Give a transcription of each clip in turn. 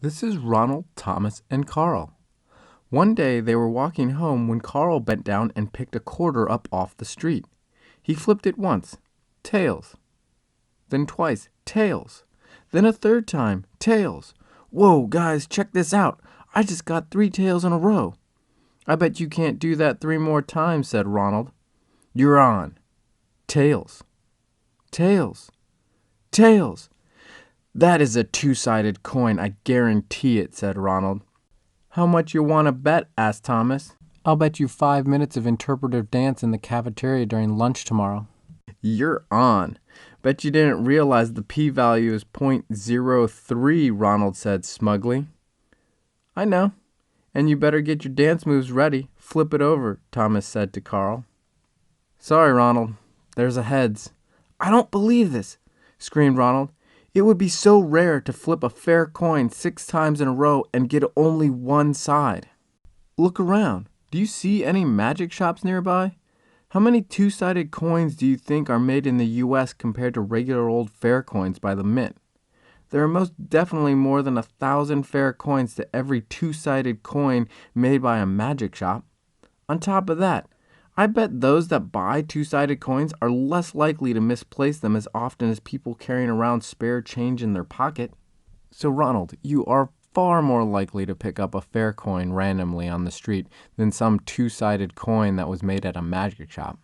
This is Ronald, Thomas, and Carl. One day they were walking home when Carl bent down and picked a quarter up off the street. He flipped it once, tails. Then twice, tails. Then a third time, tails. Whoa, guys, check this out. I just got 3 tails in a row. I bet you can't do that 3 more times, said Ronald. You're on. Tails. Tails. Tails. That is a 2-sided coin, I guarantee it, said Ronald. How much you want to bet? Asked Thomas. I'll bet you 5 minutes of interpretive dance in the cafeteria during lunch tomorrow. You're on. Bet you didn't realize the p-value is .03, Ronald said smugly. I know. And you better get your dance moves ready. Flip it over, Thomas said to Carl. Sorry, Ronald. There's a heads. I don't believe this, screamed Ronald. It would be so rare to flip a fair coin 6 times in a row and get only one side. Look around. Do you see any magic shops nearby? How many 2-sided coins do you think are made in the U.S. compared to regular old fair coins by the mint? There are most definitely more than 1,000 fair coins to every 2-sided coin made by a magic shop. On top of that, I bet those that buy 2-sided coins are less likely to misplace them as often as people carrying around spare change in their pocket. So Ronald, you are far more likely to pick up a fair coin randomly on the street than some 2-sided coin that was made at a magic shop.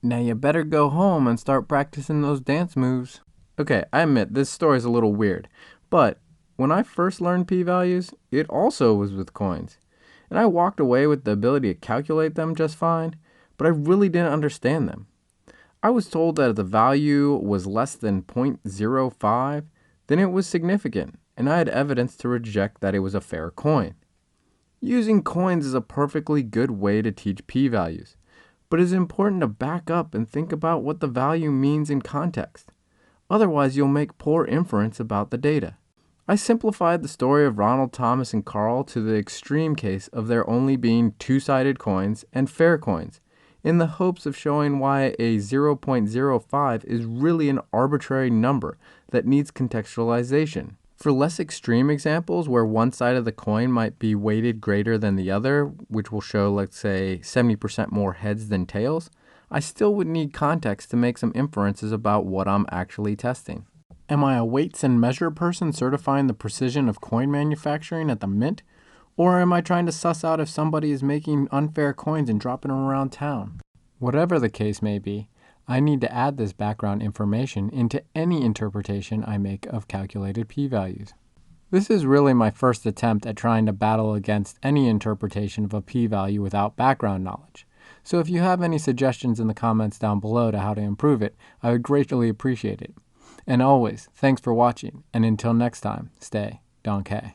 Now you better go home and start practicing those dance moves. Okay, I admit this story is a little weird, but when I first learned p-values, it also was with coins. And I walked away with the ability to calculate them just fine, but I really didn't understand them. I was told that if the value was less than .05, then it was significant, and I had evidence to reject that it was a fair coin. Using coins is a perfectly good way to teach p-values, but it is important to back up and think about what the value means in context. Otherwise, you'll make poor inference about the data. I simplified the story of Ronald, Thomas, and Carl to the extreme case of there only being 2-sided coins and fair coins, in the hopes of showing why a 0.05 is really an arbitrary number that needs contextualization. For less extreme examples where one side of the coin might be weighted greater than the other, which will show, let's say, 70% more heads than tails, I still would need context to make some inferences about what I'm actually testing. Am I a weights and measure person certifying the precision of coin manufacturing at the mint? Or am I trying to suss out if somebody is making unfair coins and dropping them around town? Whatever the case may be, I need to add this background information into any interpretation I make of calculated p-values. This is really my first attempt at trying to battle against any interpretation of a p-value without background knowledge. So if you have any suggestions in the comments down below to how to improve it, I would greatly appreciate it. And always, thanks for watching, and until next time, stay donkey.